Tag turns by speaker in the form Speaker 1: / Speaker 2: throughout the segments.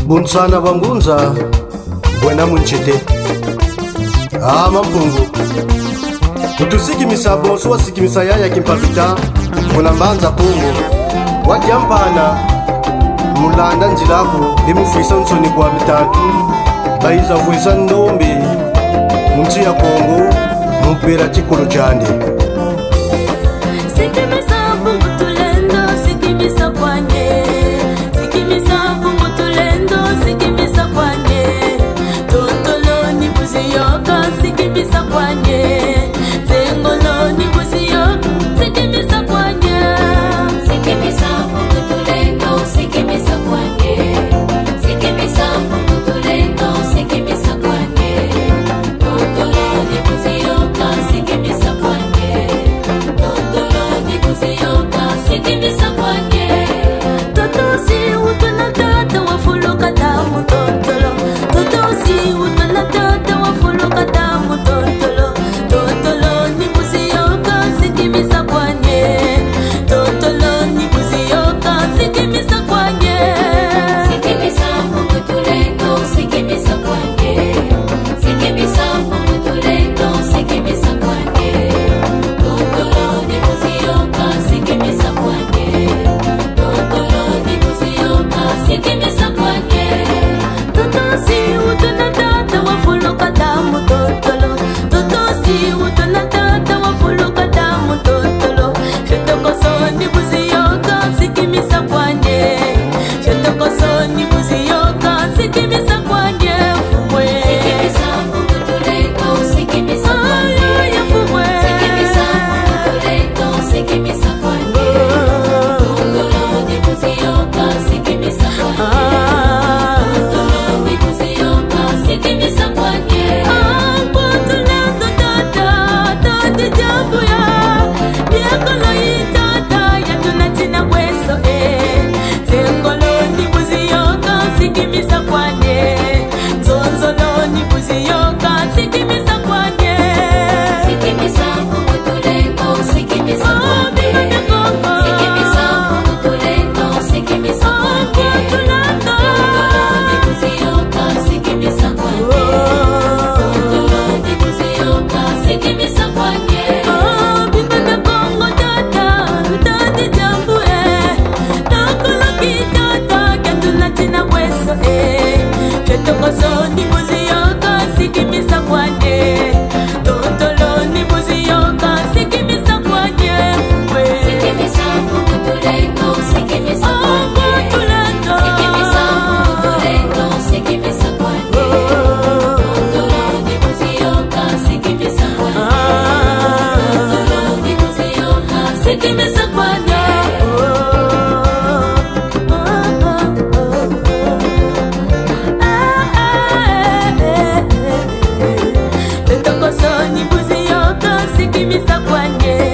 Speaker 1: Bunsana bangunza Bwena munchete Mampungu Utusikimisa bonso wasikimisa yaya kimpavita Mbanza pungu Wajampana Mulanda njilaku Limufuisa nsoni kwa mitatu Baiza fuisa ndombi Munchi ya Kongo Mpira chikulu chande
Speaker 2: Sikimisa pungu tulendo Sikimisa kwanye Sikimisa pungu tulendo Sikimisa kwanye Totolo ni buziyoka Sikimisa kwanye Zengolo ni buziyoka Sikimisa kwanye Sikimisa pungu tulendo Sikimisa kwanye Sikimisa pungu tulendo Sikimisa kwanye Totolo ni buziyoka Sikimisa kwanye Totolo ni buziyoka Sikimisa kwanye Totosi utuna tata wafuluka damu totolo Totosi utuna tata wafuluka damu totolo Totolo ni buziyoka Sikimisa kwanye Totolo ni buziyoka Sikimisa kwanye Sikimisa pungu tulendo Sikimisa kwanye Sikimisa pungu tulendo Sikimisa kwanye Totolo ni buziyoka Sikimisa kwanye Totolo ni buziyoka Sikimisa kwanye Totosi utuna tata wafuluka damu totolo Totosi utuna tata wafuluka damu totolo Fetokoso ni buziyoka Sikimisa kwanye Fetokoso ni buziyoka Sikimisa kwanye Fumwe Sikimisa pungu tulendo Sikimisa kwanye Fumwe Sikimisa pungu tulendo Sikimisa kwanye Totolo ni buziyoka Sikimisa kwanye Totolo ni buziyoka Sikimisa kwanye Tulendo tata Tati jambu ya Diakolo itata Ya tunatina weso Zengolo ni buziyoka Sikimisa kwanye Zonzolo ni buziyoka Sikimisa kwanye Sikimisa pungu tulendo Sikimisa kwanye Sikimisa pungu tulendo Sikimisa kwanye Totolo ni buziyoka Sikimisa kwanye Totolo ni buziyoka Sikimisa kwanye Bimana Kongo tata Tati jambu Nakolo kitata Kyatunatina weso Fetokoso ni buziyoka Sikimisa kwanye Totolo ni buziyoka Sikimisa kwanye Sikimisa pungu tulendo Sikimisa kwanye Sikimisa pungu tulendo Sikimisa kwanye Totolo ni buziyoka Sikimisa kwanye Totolo ni buziyoka Sikimisa kwanye Totokoso ni buziyoka Sikimisa kwanye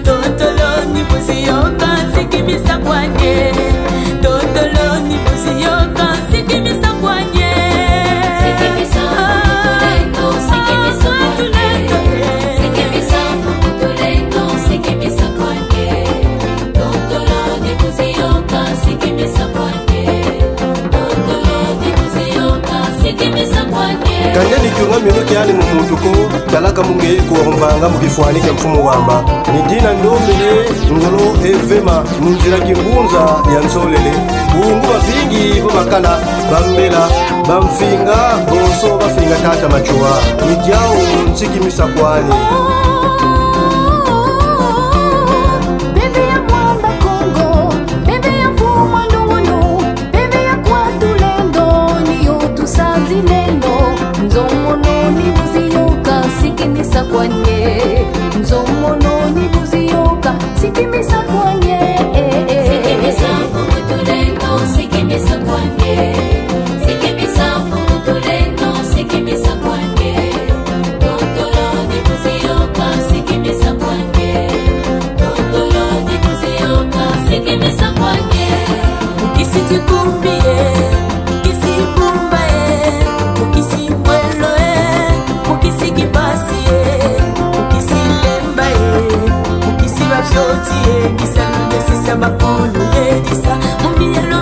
Speaker 2: Totolo ni buziyoka Sikimisa kwanye Totolo ni buziyoka Sikimisa kwanye Sikimisa pungu tulendo Sikimisa kwanye Sikimisa pungu tulendo Sikimisa kwanye Totolo ni buziyoka Sikimisa kwanye Totolo ni buziyoka Sikimisa kwanye
Speaker 1: Kanyeni kiunga minuti yani mumutuko Talaka munge kuwahumbanga mukifwanike mfumu wamba Nidina ndombele ngolo evema Nunzira kimbunza ya nsolele Uungu bafingi bumakala Bambela Bamfinga Bonso bafinga tata machua Nidiao Sikimisa kwanye
Speaker 2: Bebe ya mwamba Kongo Bebe ya fuma ndungunu Bebe ya kwa tulendo Niyo tusanzi neno Nzomono ni buziyoka Sikimisa kwanye Nzomono ni buziyoka Sikimisa kwanye Sikimisa pungu tulendo Sikimisa kwanye Sikimisa pungu tulendo Sikimisa kwanye Totolo ni buziyoka Sikimisa kwanye Totolo ni buziyoka Sikimisa kwanye Ukisitikumbie Ukisibumbae Ukisibweloe Ukisigibasiye Ukisilembae Ukisibafyotiye Kisalunde sisa bakulu yedisa Mumbielo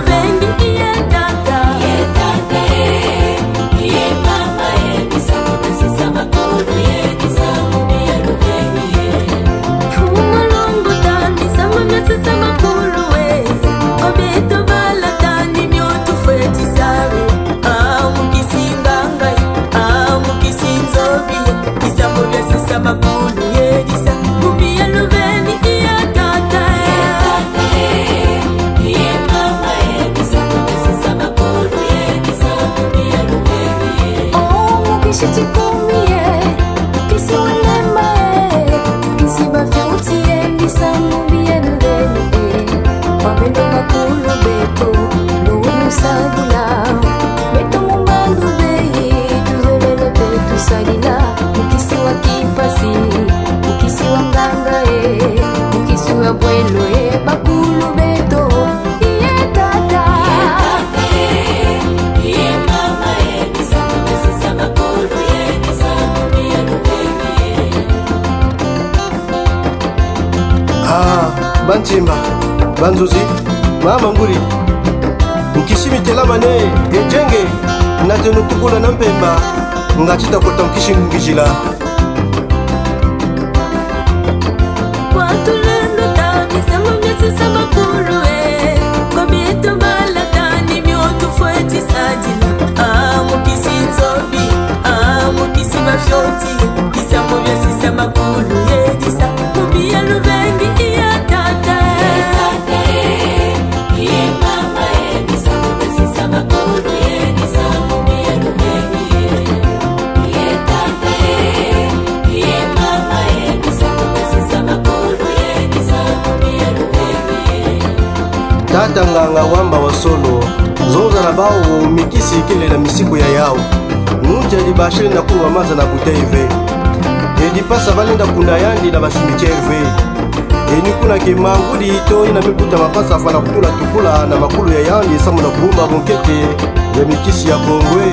Speaker 2: chichikumie kisi walema kisi bafyutie nisamubiyelele wabendo bakulu beto lulu sagula beto mumbandu beyi tuzolele betu sagila mukisi wa kipasi mukisi wa nganga mukisi wa bwelo bakulu beto iye tata iye mama nisamubesisa bakulu nisamubiyelele
Speaker 1: banchimba banzuzi mama nguri nkishimitela mane ejenge natenutukula na mpemba ngachita kota nkishingishila
Speaker 2: watulendo tabisa mumyasisa makuru kwa bito balatani myotu fweti sajila mukisi nzobi mukisi bafyoti kisa mumyasisa makuru yedisa mubiya lubengi iya tata iye mama nisa mumyasisa makuru yedisa mubiya lubengi iye tata iye mama nisa mumyasisa makuru yedisa mubiya lubengi
Speaker 1: tata nganga wamba wa solo zonza na bao mikisi ikelela misiku ya yao nunti alibashile na kulwa maza na buteve edipasa balenda kunda yandi na basimitiere enikuna kimangudi ito ina mibuta mapasa afana kutula tukula na makulu ya yandi samu na kubumba bunkete ya mikisi ya Kongwe